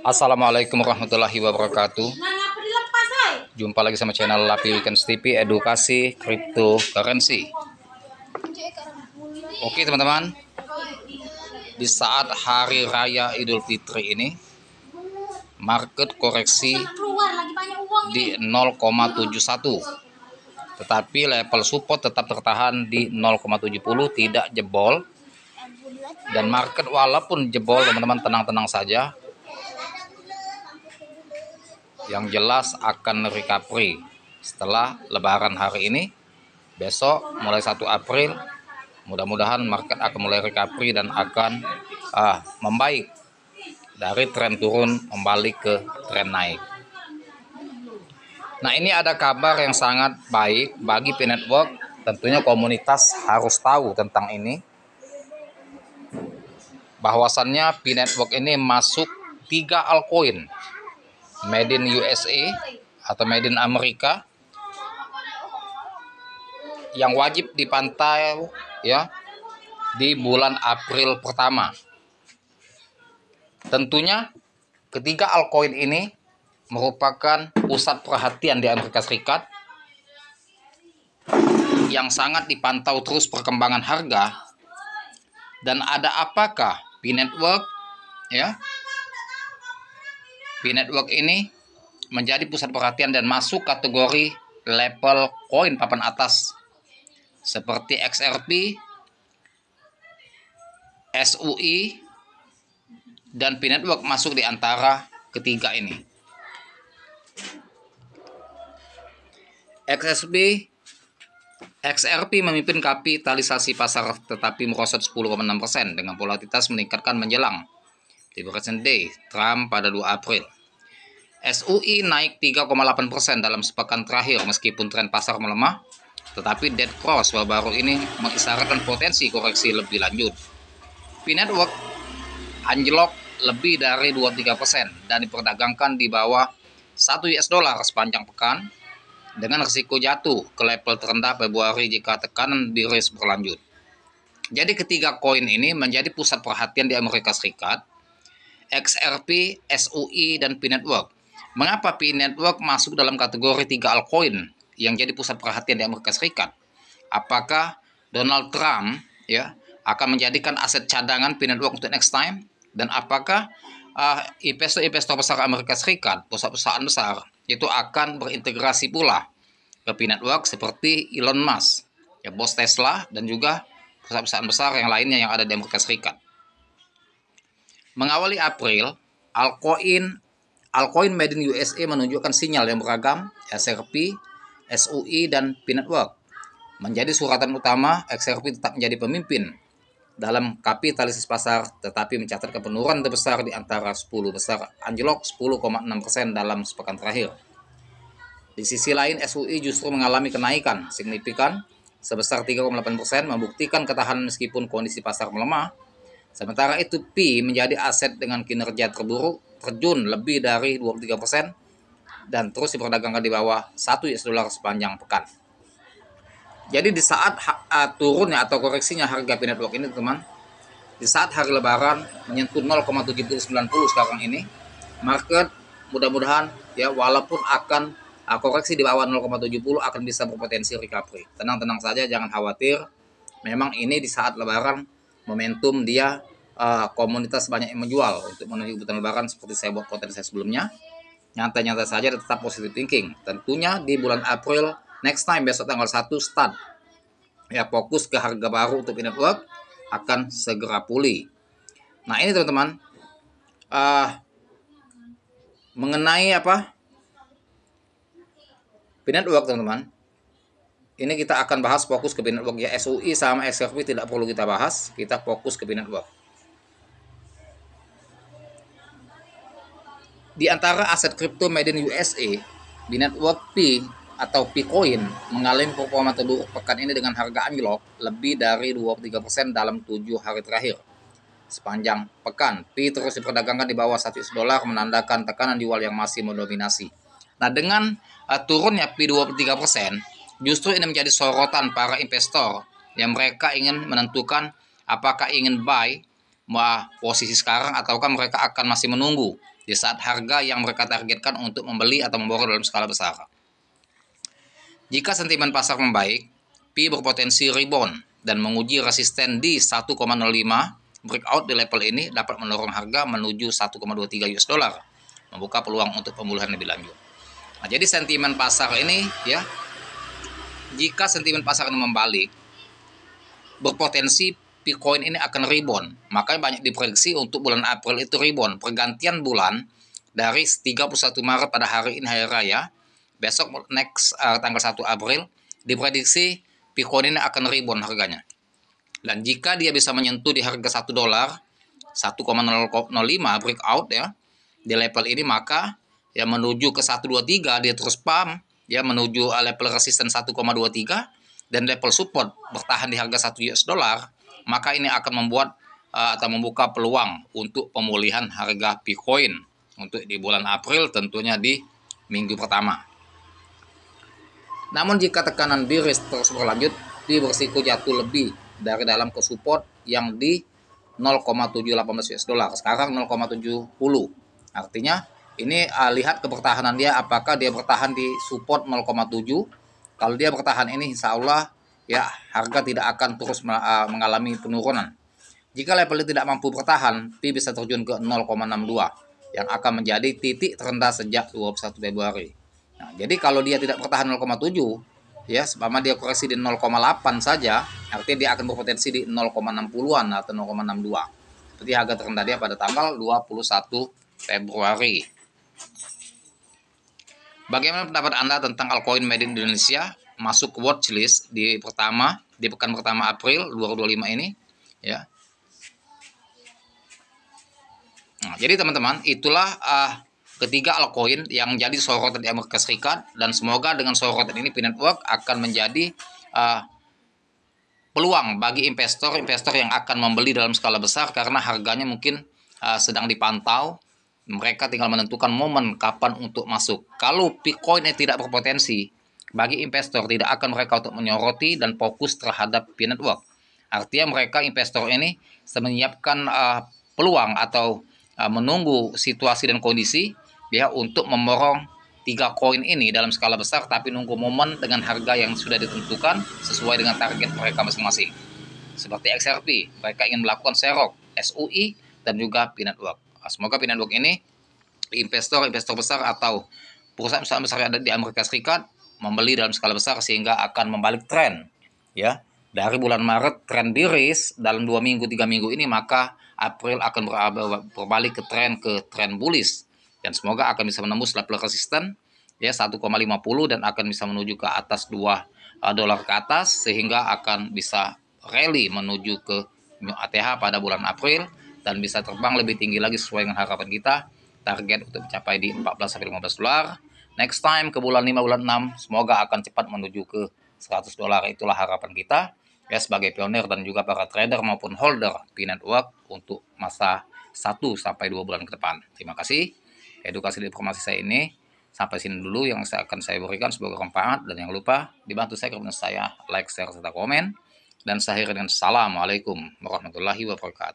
Assalamualaikum warahmatullahi wabarakatuh. Jumpa lagi sama channel Lapi Weekends TV, edukasi cryptocurrency. Oke teman-teman, di saat hari raya Idul Fitri ini, market koreksi di 0,71, tetapi level support tetap tertahan di 0,70, tidak jebol. Dan market walaupun jebol teman-teman, tenang-tenang saja. Yang jelas akan recovery setelah lebaran hari ini. Besok mulai 1 April mudah-mudahan market akan mulai recovery dan akan membaik dari tren turun kembali ke tren naik. Nah, ini ada kabar yang sangat baik bagi P-Network. Tentunya komunitas harus tahu tentang ini, bahwasannya P-Network ini masuk 3 altcoin made in USA atau made in Amerika yang wajib dipantau ya di bulan April pertama. Tentunya ketiga altcoin ini merupakan pusat perhatian di Amerika Serikat yang sangat dipantau terus perkembangan harga. Dan ada apakah P-Network ya? P-Network ini menjadi pusat perhatian dan masuk kategori level koin papan atas seperti XRP, SUI, dan P-Network masuk di antara ketiga ini. XRP memimpin kapitalisasi pasar tetapi merosot 10,6% dengan volatilitas meningkatkan menjelang Liberation Day Trump pada 2 April. SUI naik 3,8% dalam sepekan terakhir meskipun tren pasar melemah, tetapi dead cross baru ini mengisyaratkan potensi koreksi lebih lanjut. P-Network anjlok lebih dari 23% dan diperdagangkan di bawah $1 sepanjang pekan dengan risiko jatuh ke level terendah Februari jika tekanan di risk berlanjut. Jadi ketiga koin ini menjadi pusat perhatian di Amerika Serikat, XRP, SUI, dan P-Network. Mengapa P-Network masuk dalam kategori 3 altcoin yang jadi pusat perhatian di Amerika Serikat? Apakah Donald Trump ya akan menjadikan aset cadangan P-Network untuk next time? Dan apakah investor-investor besar Amerika Serikat, perusahaan besar, itu akan berintegrasi pula ke P-Network seperti Elon Musk, ya bos Tesla, dan juga perusahaan besar yang lainnya yang ada di Amerika Serikat. Mengawali April, altcoin made in USA menunjukkan sinyal yang beragam. XRP, SUI, dan P-Network menjadi suratan utama. XRP tetap menjadi pemimpin dalam kapitalisasi pasar, tetapi mencatatkan penurunan terbesar di antara 10 besar, anjlok 10,6% dalam sepekan terakhir. Di sisi lain, SUI justru mengalami kenaikan signifikan sebesar 3,8%, membuktikan ketahanan meskipun kondisi pasar melemah. Sementara itu, P menjadi aset dengan kinerja terburuk, terjun lebih dari 23% dan terus diperdagangkan di bawah $1 sepanjang pekan. Jadi di saat turunnya atau koreksinya harga P-Network ini teman, di saat hari lebaran menyentuh 0,7090 sekarang ini, market mudah-mudahan ya walaupun akan koreksi di bawah 0,70 akan bisa berpotensi recovery. Tenang-tenang saja, jangan khawatir. Memang ini di saat lebaran momentum dia komunitas banyak yang menjual untuk menuju kebutuhan lebaran seperti saya buat konten saya sebelumnya. Nyantai-nyantai saja, tetap positive thinking. Tentunya di bulan April next time, besok tanggal 1 start ya, fokus ke harga baru untuk P-Network akan segera pulih. Nah, ini teman-teman mengenai P-Network teman-teman, ini kita akan bahas fokus ke P-Network ya. SUI sama XRP tidak perlu kita bahas, kita fokus ke P-Network. Di antara aset kripto made in USA, P-Network P atau P-Coin mengalami performa terburuk pekan ini dengan harga anjlok lebih dari 23% dalam 7 hari terakhir. Sepanjang pekan, P terus diperdagangkan di bawah $1 menandakan tekanan jual yang masih mendominasi. Nah, dengan turunnya P 23%, justru ini menjadi sorotan para investor yang mereka ingin menentukan apakah ingin buy posisi sekarang ataukah mereka akan masih menunggu di saat harga yang mereka targetkan untuk membeli atau memborong dalam skala besar. Jika sentimen pasar membaik, Pi berpotensi rebound dan menguji resisten di 1,05. Breakout di level ini dapat mendorong harga menuju 1,23 US dollar, membuka peluang untuk pemulihan lebih lanjut. Nah, jadi sentimen pasar ini ya, jika sentimen pasar ini membalik, berpotensi Bitcoin ini akan rebound. Makanya banyak diprediksi untuk bulan April itu rebound, pergantian bulan dari 31 Maret pada hari ini hari raya, besok next tanggal 1 April diprediksi Bitcoin ini akan rebound harganya. Dan jika dia bisa menyentuh di harga 1 dolar 1,005 breakout ya di level ini, maka ya menuju ke 123 dia terus pump ya menuju level resisten 1,23 dan level support bertahan di harga 1 US dollar, maka ini akan membuat atau membuka peluang untuk pemulihan harga Bitcoin untuk di bulan April, tentunya di minggu pertama. Namun jika tekanan bearish terus berlanjut, dia berisiko jatuh lebih dari dalam ke support yang di 0,718 US dollar. Sekarang 0,70. Artinya ini lihat kepertahanan dia, apakah dia bertahan di support 0,7. Kalau dia bertahan ini, insya Allah ya harga tidak akan terus mengalami penurunan. Jika level ini tidak mampu bertahan, Pi bisa terjun ke 0,62 yang akan menjadi titik terendah sejak 21 Februari. Nah, jadi kalau dia tidak bertahan 0,7 ya, selama dia koreksi di 0,8 saja, artinya dia akan berpotensi di 0,60-an atau 0,62. Seperti harga terendah dia pada tanggal 21 Februari. Bagaimana pendapat Anda tentang altcoin made in Indonesia masuk ke watchlist di pekan pertama April 2025 ini ya. Nah, jadi teman-teman, itulah ketiga altcoin yang jadi sorotan di Amerika Serikat, dan semoga dengan sorotan ini Pi Network akan menjadi peluang bagi investor yang akan membeli dalam skala besar karena harganya mungkin sedang dipantau. Mereka tinggal menentukan momen kapan untuk masuk. Kalau Bitcoin tidak berpotensi, bagi investor tidak akan mereka untuk menyoroti dan fokus terhadap Pi Network. Artinya mereka investor ini menyiapkan peluang atau menunggu situasi dan kondisi ya untuk memborong 3 koin ini dalam skala besar, tapi nunggu momen dengan harga yang sudah ditentukan sesuai dengan target mereka masing-masing. Seperti XRP, mereka ingin melakukan Serok, SUI, dan juga Pi Network. Semoga Pi Network ini investor besar atau perusahaan besar yang ada di Amerika Serikat membeli dalam skala besar sehingga akan membalik tren ya. Dari bulan Maret tren bearish dalam 2 minggu 3 minggu ini, maka April akan berbalik ke tren bullish, dan semoga akan bisa menembus level resisten ya 1,50 dan akan bisa menuju ke atas 2 dolar ke atas, sehingga akan bisa rally menuju ke ATH pada bulan April dan bisa terbang lebih tinggi lagi sesuai dengan harapan kita, target untuk mencapai di 14-15 dolar. Next time ke bulan 5 bulan 6 semoga akan cepat menuju ke 100 dolar. Itulah harapan kita ya sebagai pionir dan juga para trader maupun holder Pi Network untuk masa 1-2 bulan ke depan. Terima kasih. Edukasi dan informasi saya ini sampai sini dulu yang akan saya berikan, semoga bermanfaat, dan jangan lupa dibantu saya, like, share, serta komen. Dan saya akhiri dengan Assalamualaikum warahmatullahi wabarakatuh.